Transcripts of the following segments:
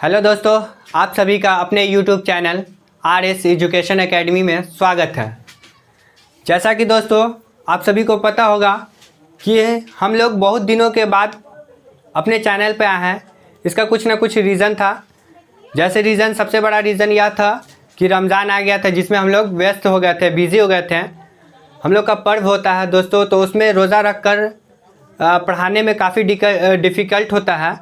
Hello दोस्तों, आप सभी का अपने YouTube channel RS education academy में स्वागत है। जैसा कि दोस्तों आप सभी को पता होगा कि हम लोग बहुत दिनों के बाद अपने चैनल पे आए हैं। इसका कुछ ना कुछ रीज़न था। जैसे रीज़न, सबसे बड़ा रीज़न यह था कि रमज़ान आ गया था, जिसमें हम लोग व्यस्त हो गए थे, बिज़ी हो गए थे। हम लोग का पर्व होता है दोस्तों, तो उसमें रोज़ा रख कर पढ़ाने में काफ़ी डिफ़िकल्ट होता है,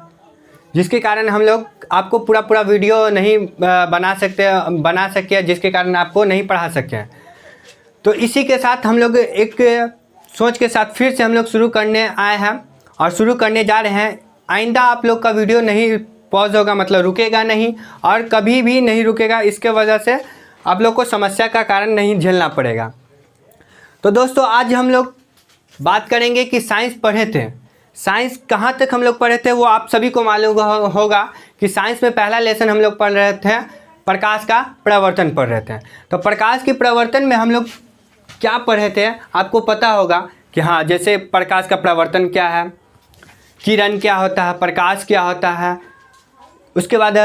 जिसके कारण हम लोग आपको पूरा वीडियो नहीं बना सके, जिसके कारण आपको नहीं पढ़ा सके। तो इसी के साथ हम लोग एक सोच के साथ फिर से हम लोग शुरू करने आए हैं और शुरू करने जा रहे हैं। आइंदा आप लोग का वीडियो नहीं पॉज होगा, मतलब रुकेगा नहीं और कभी भी नहीं रुकेगा। इसके वजह से आप लोग को समस्या का कारण नहीं झेलना पड़ेगा। तो दोस्तों आज हम लोग बात करेंगे कि साइंस पढ़े थे, साइंस कहाँ तक हम लोग पढ़े थे वो आप सभी को मालूम होगा कि साइंस में पहला लेसन हम लोग पढ़ रहे थे, प्रकाश का प्रवर्तन पढ़ रहे थे। तो प्रकाश के प्रवर्तन में हम लोग क्या पढ़े थे आपको पता होगा कि हाँ, जैसे प्रकाश का प्रवर्तन क्या है, किरण क्या होता है, प्रकाश क्या होता है, उसके बाद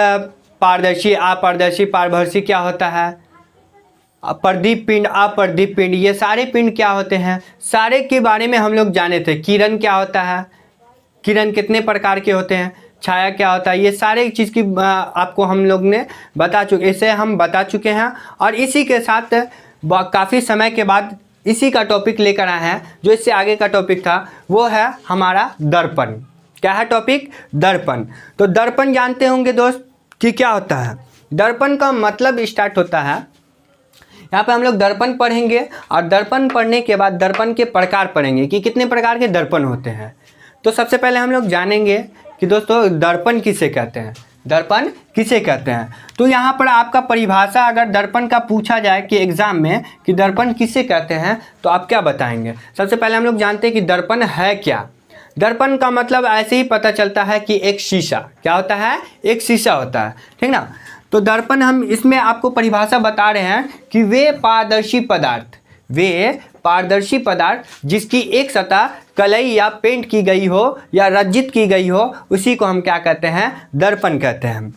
पारदर्शी, अपारदर्शी, पारभासी क्या होता है, प्रदीप पिंड, अप्रदीप पिंड, ये सारे पिंड क्या होते हैं, सारे के बारे में हम लोग जाने थे। किरण क्या होता है, किरण कितने प्रकार के होते हैं, छाया क्या होता है, ये सारे चीज़ की आपको हम लोग ने बता चुके हैं। और इसी के साथ काफ़ी समय के बाद इसी का टॉपिक लेकर आए हैं। जो इससे आगे का टॉपिक था वो है हमारा दर्पण। क्या है टॉपिक? दर्पण। तो दर्पण जानते होंगे दोस्त कि क्या होता है। दर्पण का मतलब स्टार्ट होता है, यहाँ पे हम लोग दर्पण पढ़ेंगे और दर्पण पढ़ने के बाद दर्पण के प्रकार पढ़ेंगे कि कितने प्रकार के दर्पण होते हैं। तो सबसे पहले हम लोग जानेंगे कि दोस्तों दर्पण किसे कहते हैं, दर्पण किसे कहते हैं। तो यहाँ पर आपका परिभाषा अगर दर्पण का पूछा जाए कि एग्ज़ाम में कि दर्पण किसे कहते हैं तो आप क्या बताएंगे। सबसे पहले हम लोग जानते हैं कि दर्पण है क्या। दर्पण का मतलब ऐसे ही पता चलता है कि एक शीशा, क्या होता है, एक शीशा होता है, ठीक ना। तो दर्पण हम इसमें आपको परिभाषा बता रहे हैं कि वे पारदर्शी पदार्थ जिसकी एक सतह कलई या पेंट की गई हो या रंजित की गई हो, उसी को हम क्या कहते हैं, दर्पण कहते हैं।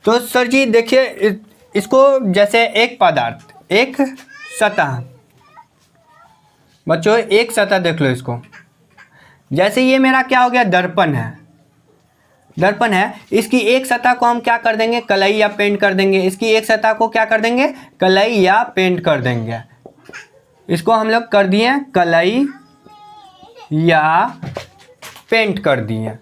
तो सर जी देखिए इसको, जैसे एक पदार्थ, एक सतह, बच्चों एक सतह देख लो इसको। जैसे ये मेरा क्या हो गया, दर्पण है, दर्पण है। इसकी एक सतह को हम क्या कर देंगे, कलई या पेंट कर देंगे। इसकी एक सतह को क्या कर देंगे, कलई या पेंट कर देंगे। इसको हम लोग कर दिए कलई या पेंट कर दिए।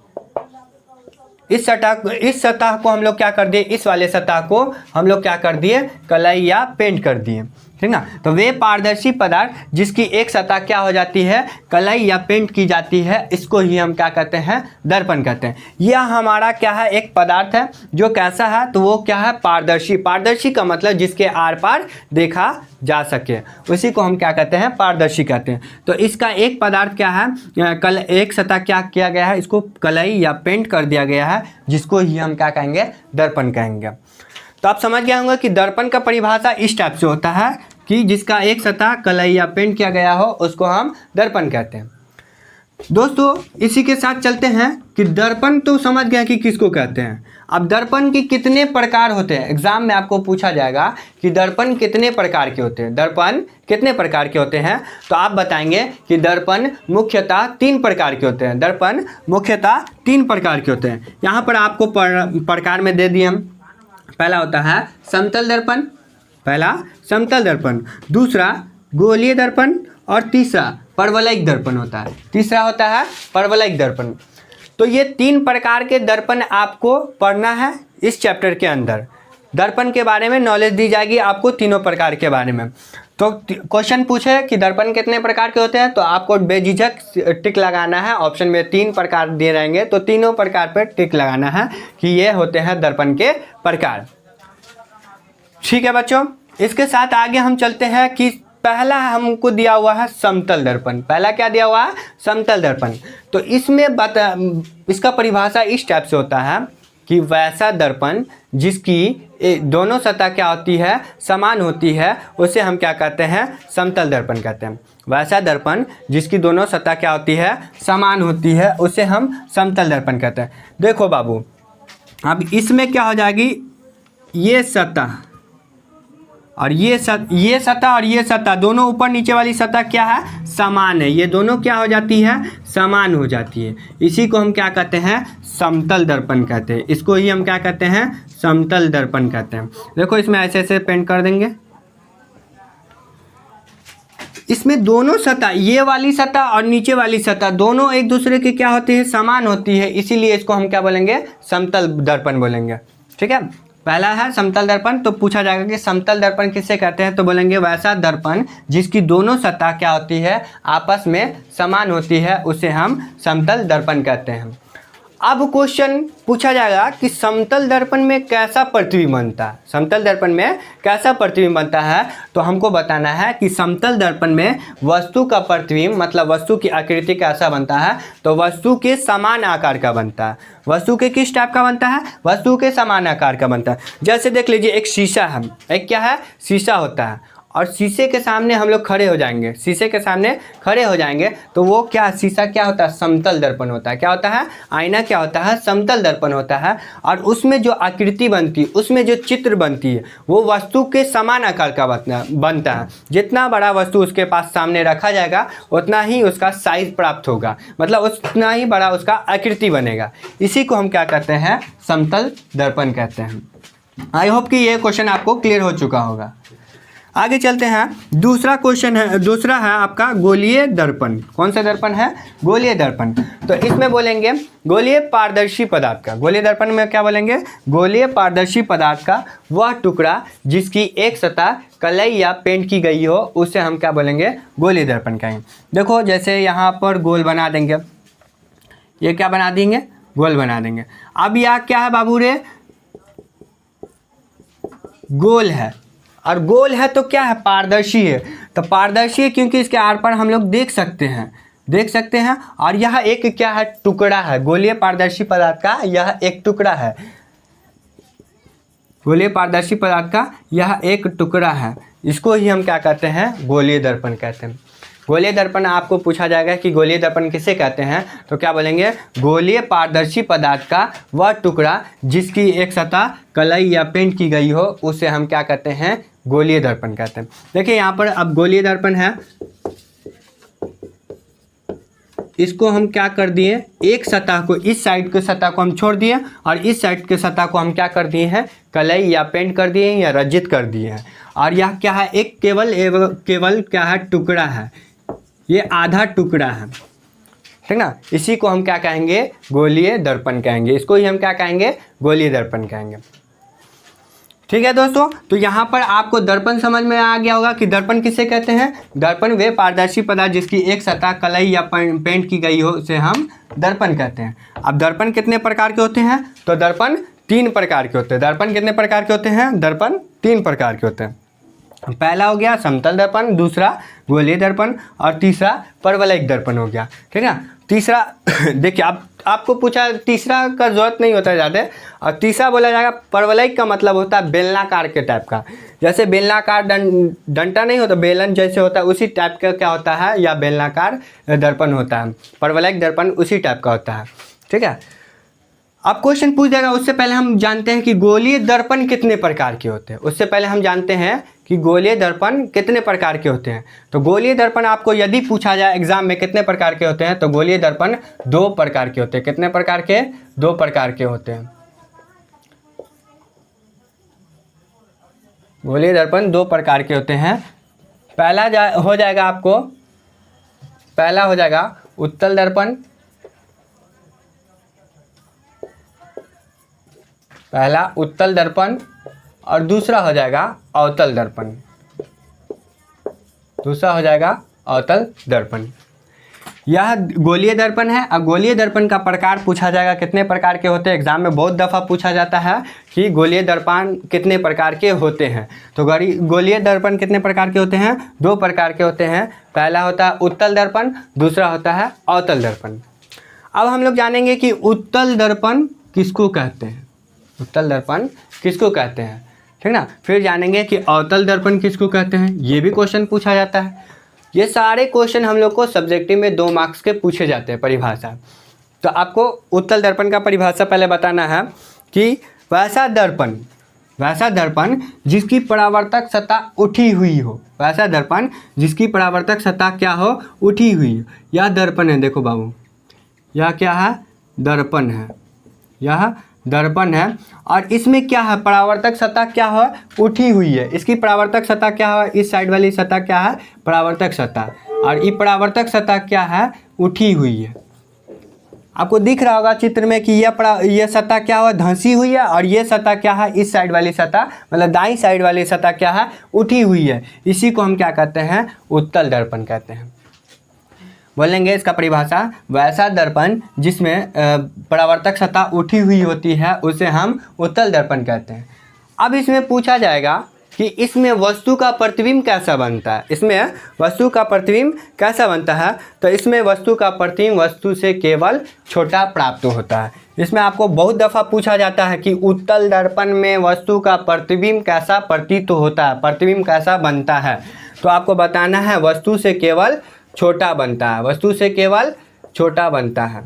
इस सतह को हम लोग क्या कर दिए, इस वाले सतह को हम लोग क्या कर दिए, कलई या पेंट कर दिए, ठीक ना। तो वे पारदर्शी पदार्थ जिसकी एक सतह क्या हो जाती है, कलई या पेंट की जाती है, इसको ही हम क्या कहते हैं, दर्पण कहते हैं। यह हमारा क्या है, एक पदार्थ है जो कैसा है, तो वो क्या है, पारदर्शी। पारदर्शी का मतलब जिसके आर पार देखा जा सके, उसी को हम क्या कहते हैं, पारदर्शी कहते हैं। तो इसका एक पदार्थ क्या है, एक सतह क्या किया गया है, इसको कलई या पेंट कर दिया गया है, जिसको ही हम क्या कहेंगे, दर्पण कहेंगे। तो आप समझ गए होंगे कि दर्पण का परिभाषा इस टाइप से होता है कि जिसका एक सतह कलई या पेंट किया गया हो, उसको हम दर्पण कहते हैं। दोस्तों इसी के साथ चलते हैं कि दर्पण तो समझ गए कि किसको कहते हैं। अब दर्पण के कितने प्रकार होते हैं, एग्जाम में आपको पूछा जाएगा कि दर्पण कितने प्रकार के होते हैं, दर्पण कितने प्रकार के होते हैं। तो आप बताएंगे कि दर्पण मुख्यतः 3 प्रकार के होते हैं। दर्पण मुख्यतः 3 प्रकार के होते हैं। यहाँ पर आपको प्रकार में दे दिए हम। पहला होता है समतल दर्पण, पहला समतल दर्पण, दूसरा गोलीय दर्पण और तीसरा परवलयिक दर्पण होता है। तीसरा होता है परवलयिक दर्पण। तो ये 3 प्रकार के दर्पण आपको पढ़ना है इस चैप्टर के अंदर। दर्पण के बारे में नॉलेज दी जाएगी आपको तीनों प्रकार के बारे में। तो क्वेश्चन पूछे कि दर्पण कितने प्रकार के होते हैं, तो आपको बेझिझक टिक लगाना है। ऑप्शन में 3 प्रकार दिए रहेंगे, तो तीनों प्रकार पर टिक लगाना है कि ये होते हैं दर्पण के प्रकार। ठीक है बच्चों, इसके साथ आगे हम चलते हैं कि पहला हमको दिया हुआ है समतल दर्पण। पहला क्या दिया हुआ है, समतल दर्पण। तो इसमें इसका परिभाषा इस टाइप से होता है कि वैसा दर्पण जिसकी दोनों सतह क्या होती है, समान होती है, उसे हम क्या कहते हैं, समतल दर्पण कहते हैं। वैसा दर्पण जिसकी दोनों सतह क्या होती है, समान होती है, उसे हम समतल दर्पण कहते हैं। देखो बाबू, अब इसमें क्या हो जाएगी, ये सतह और ये सतह और ये सतह दोनों ऊपर नीचे वाली सतह क्या है, समान है। ये दोनों क्या हो जाती है, समान हो जाती है। इसी को हम क्या कहते हैं, समतल दर्पण कहते हैं। इसको ही हम क्या कहते हैं, समतल दर्पण कहते हैं। देखो इसमें ऐसे ऐसे पेंट कर देंगे। इसमें दोनों सतह, ये वाली सतह और नीचे वाली सतह दोनों एक दूसरे की क्या होती है, समान होती है। इसीलिए इसको हम क्या बोलेंगे, समतल दर्पण बोलेंगे। ठीक है, पहला है समतल दर्पण। तो पूछा जाएगा कि समतल दर्पण किससे कहते हैं, तो बोलेंगे वैसा दर्पण जिसकी दोनों सतह क्या होती है, आपस में समान होती है, उसे हम समतल दर्पण कहते हैं। अब क्वेश्चन पूछा जाएगा कि समतल दर्पण में कैसा प्रतिबिंब बनता है, समतल दर्पण में कैसा प्रतिबिंब बनता है। तो हमको बताना है कि समतल दर्पण में वस्तु का प्रतिबिंब, मतलब वस्तु की आकृति कैसा बनता है, तो वस्तु के समान आकार का बनता है। वस्तु के किस टाइप का बनता है, वस्तु के समान आकार का बनता है। जैसे देख लीजिए, एक शीशा है, एक क्या है, शीशा होता है, और शीशे के सामने हम लोग खड़े हो जाएंगे, शीशे के सामने खड़े हो जाएंगे तो वो क्या, शीशा क्या होता है, समतल दर्पण होता है। क्या होता है, आईना क्या होता है, समतल दर्पण होता है। और उसमें जो आकृति बनती है, उसमें जो चित्र बनती है, वो वस्तु के समान आकार का बनता है। जितना बड़ा वस्तु उसके पास सामने रखा जाएगा उतना ही उसका साइज प्राप्त होगा, मतलब उतना ही बड़ा उसका आकृति बनेगा। इसी को हम क्या कहते हैं, समतल दर्पण कहते हैं। आई होप कि ये क्वेश्चन आपको क्लियर हो चुका होगा। आगे चलते हैं। दूसरा क्वेश्चन है, दूसरा है आपका गोलीय दर्पण। कौन सा दर्पण है, गोलीय दर्पण। तो इसमें बोलेंगे गोलीय पारदर्शी पदार्थ का, गोलीय दर्पण में क्या बोलेंगे, गोलीय पारदर्शी पदार्थ का वह टुकड़ा जिसकी एक सतह कलई या पेंट की गई हो, उसे हम क्या बोलेंगे, गोलीय दर्पण कहेंगे। देखो जैसे यहाँ पर गोल बना देंगे, ये क्या बना देंगे, गोल बना देंगे। अब यह क्या है बाबू रे, गोल है, और गोल है तो क्या है, पारदर्शी है। तो पारदर्शी है क्योंकि इसके आर पार हम लोग देख सकते हैं। और यह एक क्या है, टुकड़ा है। गोलीय पारदर्शी पदार्थ का यह एक टुकड़ा है, गोलीय पारदर्शी पदार्थ का यह एक टुकड़ा है। इसको ही हम क्या कहते हैं, गोलीय दर्पण कहते हैं। गोलीय दर्पण आपको पूछा जाएगा कि गोलीय दर्पण किसे कहते हैं, तो क्या बोलेंगे, गोलीय पारदर्शी पदार्थ का वह टुकड़ा जिसकी एक सतह कलई या पेंट की गई हो, उसे हम क्या कहते हैं, गोलीय दर्पण कहते हैं। देखिए यहाँ पर अब गोलीय दर्पण है, इसको हम क्या कर दिए, एक सतह को, इस साइड के सतह को हम छोड़ दिए और इस साइड के सतह को हम क्या कर दिए हैं, कलई या पेंट कर दिए या रंजित कर दिए हैं। और यह क्या है, एक केवल क्या है, टुकड़ा है, ये आधा टुकड़ा है, ठीक ना। इसी को हम क्या कहेंगे, गोलीय दर्पण कहेंगे। इसको ही हम क्या कहेंगे, गोलीय दर्पण कहेंगे। ठीक है दोस्तों, तो यहाँ पर आपको दर्पण समझ में आ गया होगा कि दर्पण किसे कहते हैं। दर्पण वे पारदर्शी पदार्थ जिसकी एक सतह कलई या पेंट की गई हो, उसे हम दर्पण कहते हैं। अब दर्पण कितने प्रकार के होते हैं, तो दर्पण 3 प्रकार के होते हैं। दर्पण कितने प्रकार के होते हैं, दर्पण 3 प्रकार के होते हैं। पहला हो गया समतल दर्पण, दूसरा गोलीय दर्पण और तीसरा परवलयिक दर्पण हो गया, ठीक है। तीसरा देखिए, आपको पूछा, तीसरा का जरूरत नहीं होता ज़्यादा। और तीसरा बोला जाएगा परवलयिक का मतलब होता है बेलनाकार के टाइप का। जैसे बेलनाकार डंटा नहीं होता, बेलन जैसे होता है, उसी टाइप का क्या होता है, या बेलनाकार दर्पण होता है। परवलयिक दर्पण उसी टाइप का होता है, ठीक है। अब क्वेश्चन पूछ देगा, उससे पहले हम जानते हैं कि गोलीय दर्पण कितने प्रकार के होते हैं। उससे पहले हम जानते हैं कि गोलीय दर्पण कितने प्रकार के होते हैं। तो गोलीय दर्पण आपको यदि पूछा जाए एग्जाम में कितने प्रकार के होते हैं, तो गोलीय दर्पण 2 प्रकार के होते हैं। कितने प्रकार के, 2 प्रकार के होते हैं। गोलीय दर्पण 2 प्रकार के होते हैं। पहला हो जाएगा आपको, पहला हो जाएगा उत्तल दर्पण, पहला उत्तल दर्पण, और दूसरा हो जाएगा अवतल दर्पण, दूसरा हो जाएगा अवतल दर्पण। यह गोलीय दर्पण है। अब गोलीय दर्पण का प्रकार पूछा जाएगा कितने प्रकार के होते हैं। एग्जाम में बहुत दफ़ा पूछा जाता है कि गोलीय दर्पण कितने प्रकार के होते हैं। तो गोलीय दर्पण कितने प्रकार के होते हैं, 2 प्रकार के होते हैं। पहला होता है उत्तल दर्पण, दूसरा होता है अवतल दर्पण। अब हम लोग जानेंगे कि उत्तल दर्पण किसको कहते हैं, उत्तल दर्पण किसको कहते हैं, ठीक ना। फिर जानेंगे कि अवतल दर्पण किसको कहते हैं, ये भी क्वेश्चन पूछा जाता है। ये सारे क्वेश्चन हम लोग को सब्जेक्टिव में 2 मार्क्स के पूछे जाते हैं परिभाषा। तो आपको उत्तल दर्पण का परिभाषा पहले बताना है कि वैसा दर्पण जिसकी परावर्तक सतह उठी हुई हो, वैसा दर्पण जिसकी परावर्तक सतह क्या हो, उठी हुई हो। यह दर्पण है, देखो बाबू, यह क्या है, दर्पण है, यह दर्पण है। और इसमें क्या है, परावर्तक सतह क्या है, उठी हुई है। इसकी परावर्तक सतह क्या है, इस साइड वाली सतह क्या है, परावर्तक सतह, और ये परावर्तक सतह क्या है, उठी हुई है। आपको दिख रहा होगा चित्र में कि यह सतह क्या हुआ, धंसी हुई है, और ये सतह क्या है, इस साइड वाली सतह मतलब दाईं साइड वाली सतह क्या है, उठी हुई है। इसी को हम क्या कहते हैं, उत्तल दर्पण कहते हैं। बोलेंगे इसका परिभाषा, वैसा दर्पण जिसमें परावर्तक सतह उठी हुई होती है उसे हम उत्तल दर्पण कहते हैं। अब इसमें पूछा जाएगा कि इसमें वस्तु का प्रतिबिंब कैसा बनता है, इसमें वस्तु का प्रतिबिंब कैसा बनता है। तो इसमें वस्तु का प्रतिबिंब वस्तु से केवल छोटा प्राप्त होता है। इसमें आपको बहुत दफ़ा पूछा जाता है कि उत्तल दर्पण में वस्तु का प्रतिबिंब कैसा प्रतीत होता है, प्रतिबिंब कैसा बनता है। तो आपको बताना है वस्तु से केवल छोटा बनता है, वस्तु से केवल छोटा बनता है।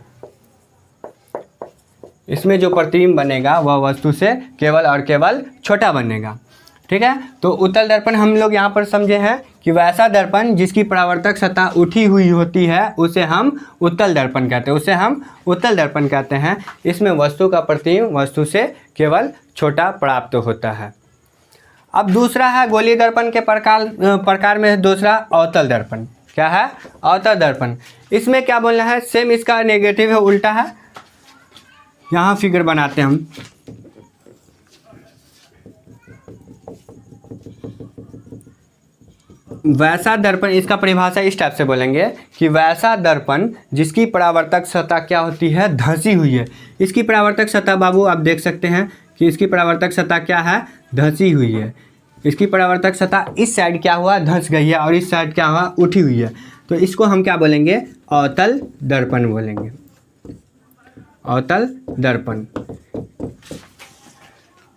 इसमें जो प्रतिबिंब बनेगा वह वस्तु से केवल और केवल छोटा बनेगा। ठीक है, तो उत्तल दर्पण हम लोग यहाँ पर समझे हैं कि वैसा दर्पण जिसकी परावर्तक सतह उठी हुई होती है उसे हम उत्तल दर्पण कहते हैं, उसे हम उत्तल दर्पण कहते हैं। इसमें वस्तु का प्रतिबिंब वस्तु से केवल छोटा प्राप्त होता है। अब दूसरा है गोलीय दर्पण के प्रकार में दूसरा अवतल दर्पण। क्या है, अवतल दर्पण। इसमें क्या बोलना है, सेम इसका नेगेटिव है, उल्टा है। यहाँ फिगर बनाते हैं हम। वैसा दर्पण, इसका परिभाषा इस टाइप से बोलेंगे कि वैसा दर्पण जिसकी परावर्तक सतह क्या होती है, धंसी हुई है। इसकी परावर्तक सतह बाबू आप देख सकते हैं कि इसकी परावर्तक सतह क्या है, धंसी हुई है। इसकी परावर्तक सतह इस साइड क्या हुआ, धंस गई है, और इस साइड क्या हुआ, उठी हुई है। तो इसको हम क्या बोलेंगे, अवतल दर्पण बोलेंगे, अवतल दर्पण।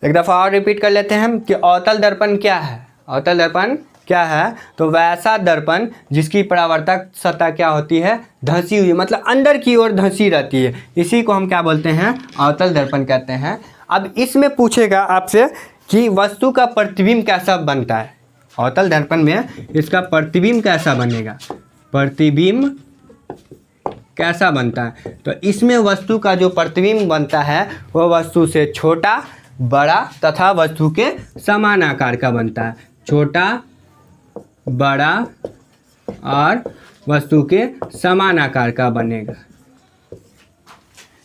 एक दफ़ा और रिपीट कर लेते हैं हम कि अवतल दर्पण क्या है। अवतल दर्पण क्या है, तो वैसा दर्पण जिसकी परावर्तक सतह क्या होती है, धंसी हुई, मतलब अंदर की ओर धंसी रहती है। इसी को हम क्या बोलते हैं, अवतल दर्पण कहते हैं। अब इसमें पूछेगा आपसे कि वस्तु का प्रतिबिंब कैसा बनता है। अवतल दर्पण में इसका प्रतिबिंब कैसा बनेगा, प्रतिबिंब कैसा बनता है। तो इसमें वस्तु का जो प्रतिबिंब बनता है वह वस्तु से छोटा, बड़ा तथा वस्तु के समान आकार का बनता है। छोटा, बड़ा और वस्तु के समान आकार का बनेगा।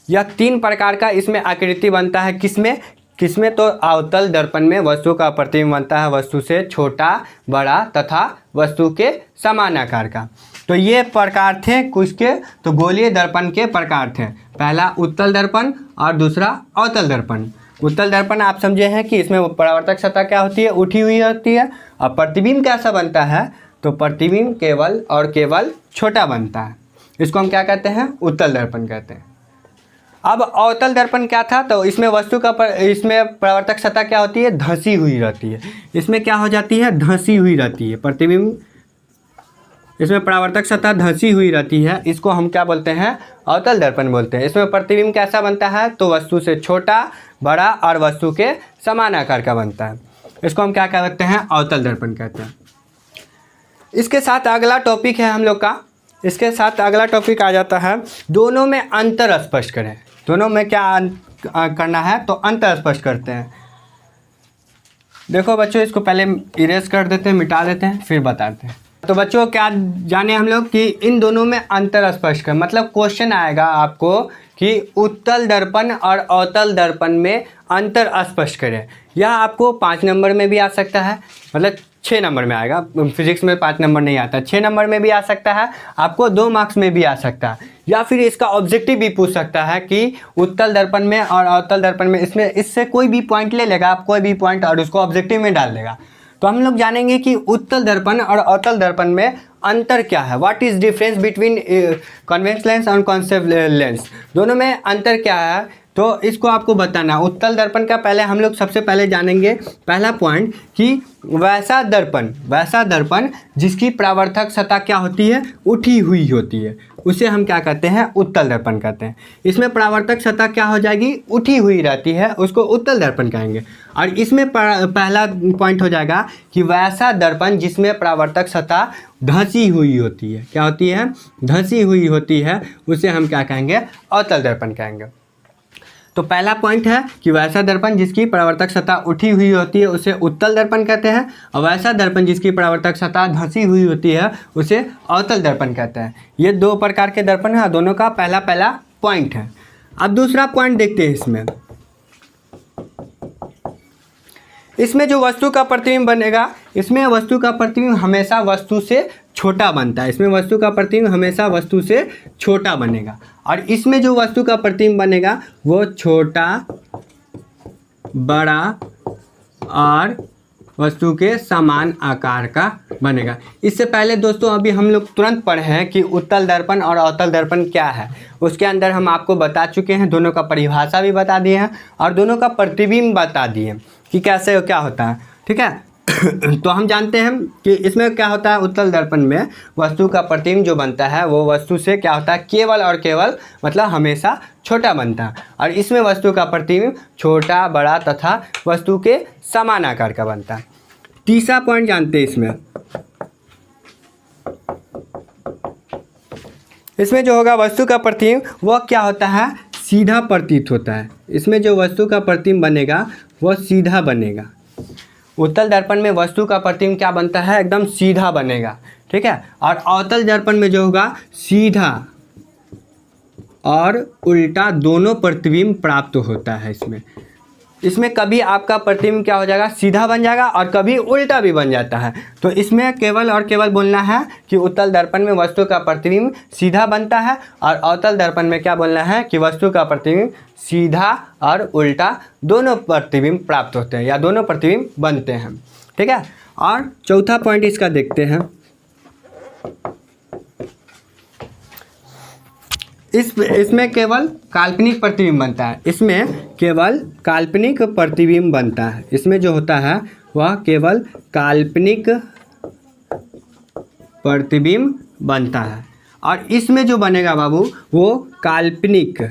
यह तीन प्रकार का इसमें आकृति बनता है। किसमें तो अवतल दर्पण में वस्तु का प्रतिबिंब बनता है वस्तु से छोटा, बड़ा तथा वस्तु के समान आकार का। तो ये प्रकार थे कुछ के, तो गोलीय दर्पण के प्रकार थे। पहला उत्तल दर्पण और दूसरा अवतल दर्पण। उत्तल दर्पण आप समझे हैं कि इसमें परावर्तक सतह क्या होती है, उठी हुई होती है। और प्रतिबिंब कैसा बनता है, तो प्रतिबिंब केवल और केवल छोटा बनता है। इसको हम क्या कहते हैं, उत्तल दर्पण कहते हैं। अब अवतल दर्पण क्या था, तो इसमें वस्तु का इसमें परावर्तक सतह क्या होती है, धंसी हुई रहती है। इसमें क्या हो जाती है, धंसी हुई रहती है प्रतिबिंब, इसमें परावर्तक सतह धंसी हुई रहती है। इसको हम क्या बोलते हैं, अवतल दर्पण बोलते हैं। इसमें प्रतिबिंब कैसा बनता है, तो वस्तु से छोटा, बड़ा और वस्तु के समान आकार का बनता है। इसको हम क्या कहते हैं, अवतल दर्पण कहते हैं। इसके साथ अगला टॉपिक है हम लोग का, इसके साथ अगला टॉपिक आ जाता है दोनों में अंतर स्पष्ट करें। दोनों में क्या करना है, तो अंतर स्पष्ट करते हैं। देखो बच्चों, इसको पहले इरेज कर देते हैं, मिटा देते हैं, फिर बताते हैं। तो बच्चों क्या जाने हम लोग कि इन दोनों में अंतर स्पष्ट कर, मतलब क्वेश्चन आएगा आपको कि उत्तल दर्पण और अवतल दर्पण में अंतर स्पष्ट करें। यह आपको 5 नंबर में भी आ सकता है, मतलब 6 नंबर में आएगा। फिजिक्स में 5 नंबर नहीं आता, 6 नंबर में भी आ सकता है, आपको 2 मार्क्स में भी आ सकता है। या फिर इसका ऑब्जेक्टिव भी पूछ सकता है कि उत्तल दर्पण में और अवतल दर्पण में, इससे कोई भी पॉइंट ले लेगा आप, कोई भी पॉइंट, और उसको ऑब्जेक्टिव में डाल देगा। तो हम लोग जानेंगे कि उत्तल दर्पण और अवतल दर्पण में अंतर क्या है, what is difference between convex lens और कॉन्केव लेंस। दोनों में अंतर क्या है, तो इसको आपको बताना। उत्तल दर्पण का पहले हम लोग सबसे पहले जानेंगे पहला पॉइंट कि वैसा दर्पण जिसकी परावर्तक सतह क्या होती है, उठी हुई होती है, उसे हम क्या कहते हैं, उत्तल दर्पण कहते हैं। इसमें परावर्तक सतह क्या हो जाएगी, उठी हुई रहती है, उसको उत्तल दर्पण कहेंगे। और इसमें पहला पॉइंट हो जाएगा कि वैसा दर्पण जिसमें परावर्तक सतह धंसी हुई होती है, क्या होती है, धंसी हुई होती है, उसे हम क्या कहेंगे, अवतल दर्पण कहेंगे। तो पहला पॉइंट है कि वैसा दर्पण जिसकी परावर्तक सतह उठी हुई होती है उसे उत्तल दर्पण कहते हैं, और वैसा दर्पण जिसकी परावर्तक सतह धंसी हुई होती है उसे अवतल दर्पण कहते हैं। ये दो प्रकार के दर्पण हैं, दोनों का पहला पॉइंट है। अब दूसरा पॉइंट देखते हैं। इसमें जो वस्तु का प्रतिबिंब बनेगा, इसमें वस्तु का प्रतिबिंब हमेशा वस्तु से छोटा बनता है, इसमें वस्तु का प्रतिबिंब हमेशा वस्तु से छोटा बनेगा। और इसमें जो वस्तु का प्रतिबिंब बनेगा वो छोटा, बड़ा और वस्तु के समान आकार का बनेगा। इससे पहले दोस्तों अभी हम लोग तुरंत पढ़े हैं कि उत्तल दर्पण और अवतल दर्पण क्या है, उसके अंदर हम आपको बता चुके हैं, दोनों का परिभाषा भी बता दिए हैं और दोनों का प्रतिबिंब बता दिए कि कैसे क्या होता है, ठीक है। तो हम जानते हैं कि इसमें क्या होता है, उत्तल दर्पण में वस्तु का प्रतिबिंब जो बनता है वो वस्तु से क्या होता है, केवल और केवल मतलब हमेशा छोटा बनता है, और इसमें वस्तु का प्रतिबिंब छोटा, बड़ा तथा वस्तु के समान आकार का बनता है। तीसरा पॉइंट जानते हैं इसमें जो होगा वस्तु का प्रतिबिंब वह क्या होता है, सीधा प्रतीत होता है। इसमें जो वस्तु का प्रतिबिंब बनेगा वह सीधा बनेगा। उत्तल दर्पण में वस्तु का प्रतिबिंब क्या बनता है, एकदम सीधा बनेगा, ठीक है। और अवतल दर्पण में जो होगा सीधा और उल्टा दोनों प्रतिबिंब प्राप्त होता है। इसमें कभी आपका प्रतिबिंब क्या हो जाएगा, सीधा बन जाएगा और कभी उल्टा भी बन जाता है। तो इसमें केवल और केवल बोलना है कि उत्तल दर्पण में वस्तु का प्रतिबिंब सीधा बनता है, और अवतल दर्पण में क्या बोलना है कि वस्तु का प्रतिबिंब सीधा और उल्टा दोनों प्रतिबिंब प्राप्त होते हैं या दोनों प्रतिबिंब बनते हैं, ठीक है। और चौथा पॉइंट इसका देखते हैं। इसमें केवल काल्पनिक प्रतिबिंब बनता है, इसमें केवल काल्पनिक प्रतिबिंब बनता है। इसमें जो होता है वह केवल काल्पनिक प्रतिबिंब बनता है, और इसमें जो बनेगा बाबू वो काल्पनिक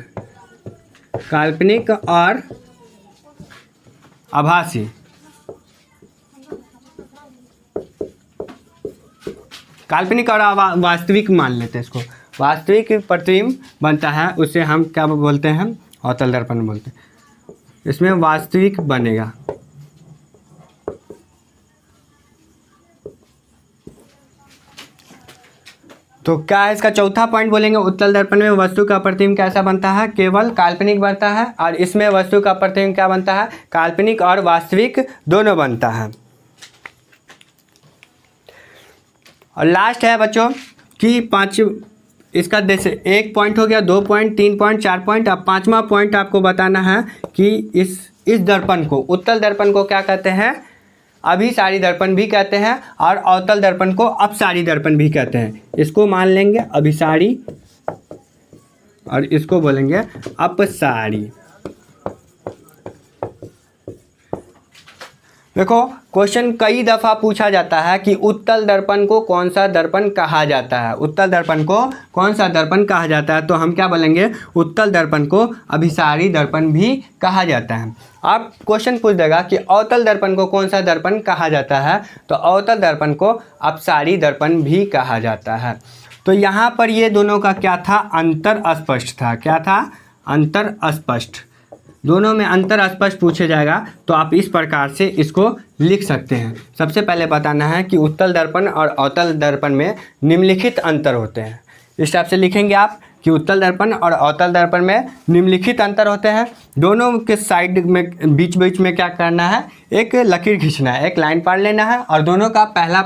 और आभासी, काल्पनिक और वास्तविक मान लेते हैं इसको, वास्तविक प्रतिबिंब बनता है, उसे हम क्या बोलते हैं, अवतल दर्पण बोलते हैं। इसमें वास्तविक बनेगा। तो क्या है इसका चौथा पॉइंट बोलेंगे, उत्तल दर्पण में वस्तु का प्रतिबिंब कैसा बनता है, केवल काल्पनिक बनता है, और इसमें वस्तु का प्रतिबिंब क्या बनता है, काल्पनिक और वास्तविक दोनों बनता है। और लास्ट है बच्चों कि इसका जैसे एक पॉइंट हो गया, 2 पॉइंट, 3 पॉइंट, 4 पॉइंट। अब पांचवा पॉइंट आपको बताना है कि इस दर्पण को, उत्तल दर्पण को क्या कहते हैं, अभिसारी दर्पण भी कहते हैं, और अवतल दर्पण को अपसारी दर्पण भी कहते हैं। इसको मान लेंगे अभिसारी और इसको बोलेंगे अपसारी। देखो क्वेश्चन कई दफ़ा पूछा जाता है कि उत्तल दर्पण को कौन सा दर्पण कहा जाता है, उत्तल दर्पण को कौन सा दर्पण कहा जाता है, तो हम क्या बोलेंगे, उत्तल दर्पण को अभिसारी दर्पण भी कहा जाता है। आप क्वेश्चन पूछ देगा कि अवतल दर्पण को कौन सा दर्पण कहा जाता है, तो अवतल दर्पण को अपसारी दर्पण भी कहा जाता है। तो यहाँ पर ये दोनों का क्या था, अंतर अस्पष्ट था। क्या था, अंतर अस्पष्ट। दोनों में अंतर अस्पष्ट पूछे जाएगा तो आप इस प्रकार से इसको लिख सकते हैं। सबसे पहले बताना है कि उत्तल दर्पण और अवतल दर्पण में निम्नलिखित अंतर होते हैं। इस टाइप से लिखेंगे आप कि उत्तल दर्पण और अवतल दर्पण में निम्नलिखित अंतर होते हैं। दोनों के साइड में बीच में क्या करना है, एक लकीर खींचना है, एक लाइन पार लेना है, और दोनों का पहला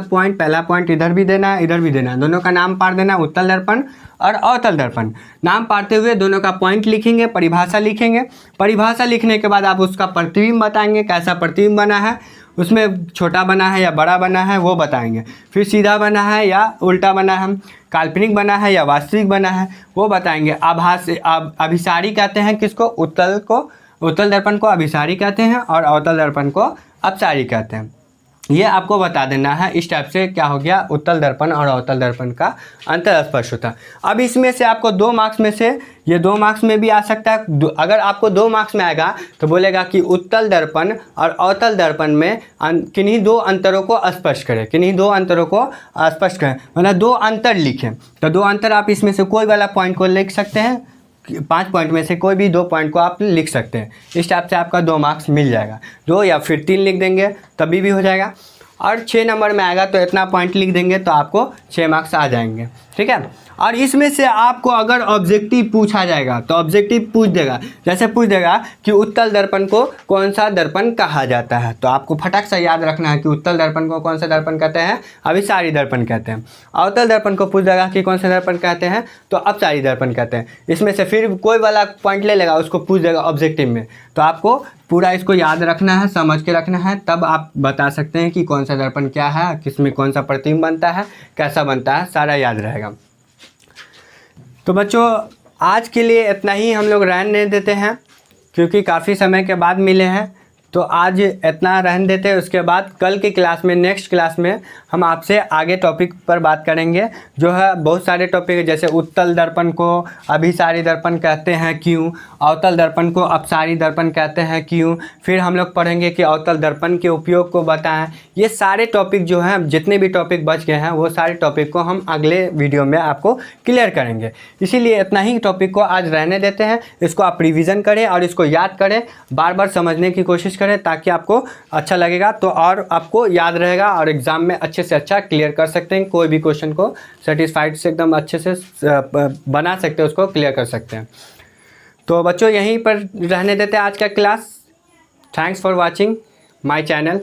पॉइंट इधर भी देना है, इधर भी देना है। दोनों का नाम पार देना है, उत्तल दर्पण और अवतल दर्पण। नाम पारते हुए दोनों का पॉइंट लिखेंगे, परिभाषा लिखेंगे। परिभाषा लिखने के बाद आप उसका प्रतिबिंब बताएंगे, कैसा प्रतिबिंब बना है। उसमें छोटा बना है या बड़ा बना है वो बताएंगे। फिर सीधा बना है या उल्टा बना है, काल्पनिक बना है या वास्तविक बना है वो बताएंगे। आभास अभिसारी कहते हैं किसको? उत्तल दर्पण को अभिसारी कहते हैं और अवतल दर्पण को अपसारी कहते हैं। ये आपको बता देना है। इस टाइप से क्या हो गया, उत्तल दर्पण और अवतल दर्पण का अंतर स्पष्ट होता है। अब इसमें से आपको 2 मार्क्स में से, ये 2 मार्क्स में भी आ सकता है। अगर आपको 2 मार्क्स में आएगा तो बोलेगा कि उत्तल दर्पण और अवतल दर्पण में किन्हीं 2 अंतरों को स्पष्ट करें, किन्हीं 2 अंतरों को स्पष्ट करें, मतलब 2 अंतर लिखें। तो 2 अंतर आप इसमें से कोई वाला पॉइंट को लिख सकते हैं, 5 पॉइंट में से कोई भी 2 पॉइंट को आप लिख सकते हैं। इस टाइप से आपका 2 मार्क्स मिल जाएगा। 2 या फिर 3 लिख देंगे तभी भी हो जाएगा। और 6 नंबर में आएगा तो इतना पॉइंट लिख देंगे तो आपको 6 मार्क्स आ जाएंगे, ठीक है। और इसमें से आपको अगर ऑब्जेक्टिव पूछा जाएगा तो ऑब्जेक्टिव पूछ देगा, जैसे पूछ देगा कि उत्तल दर्पण को कौन सा दर्पण कहा जाता है, तो आपको फटाक से याद रखना है कि उत्तल दर्पण को कौन सा दर्पण कहते हैं? अभिसारी दर्पण कहते हैं। अवतल दर्पण को पूछ देगा कि कौन सा दर्पण कहते हैं, तो अपसारी दर्पण कहते हैं। इसमें से फिर कोई वाला पॉइंट ले लेगा, उसको पूछ देगा ऑब्जेक्टिव में, तो आपको पूरा इसको याद रखना है, समझ के रखना है, तब आप बता सकते हैं कि कौन सा दर्पण क्या है, किसमें कौन सा प्रतिबिंब बनता है, कैसा बनता है, सारा याद रहेगा। तो बच्चों आज के लिए इतना ही हम लोग रहने देते हैं, क्योंकि काफ़ी समय के बाद मिले हैं, तो आज इतना रहने देते हैं। उसके बाद कल की क्लास में, नेक्स्ट क्लास में हम आपसे आगे टॉपिक पर बात करेंगे, जो है बहुत सारे टॉपिक है, जैसे उत्तल दर्पण को अभिसारी दर्पण कहते हैं क्यों, अवतल दर्पण को अपसारी दर्पण कहते हैं क्यों, फिर हम लोग पढ़ेंगे कि अवतल दर्पण के उपयोग को बताएं। ये सारे टॉपिक जो हैं, जितने भी टॉपिक बच गए हैं वो सारे टॉपिक को हम अगले वीडियो में आपको क्लियर करेंगे। इसीलिए इतना ही टॉपिक को आज रहने देते हैं। इसको आप रिविज़न करें और इसको याद करें, बार बार समझने की कोशिश करें, ताकि आपको अच्छा लगेगा तो और आपको याद रहेगा और एग्ज़ाम में अच्छे से अच्छा क्लियर कर सकते हैं। कोई भी क्वेश्चन को सेटिस्फाइड से एकदम अच्छे से बना सकते हैं, उसको क्लियर कर सकते हैं। तो बच्चों यहीं पर रहने देते हैं आज का class. Thanks for watching my channel.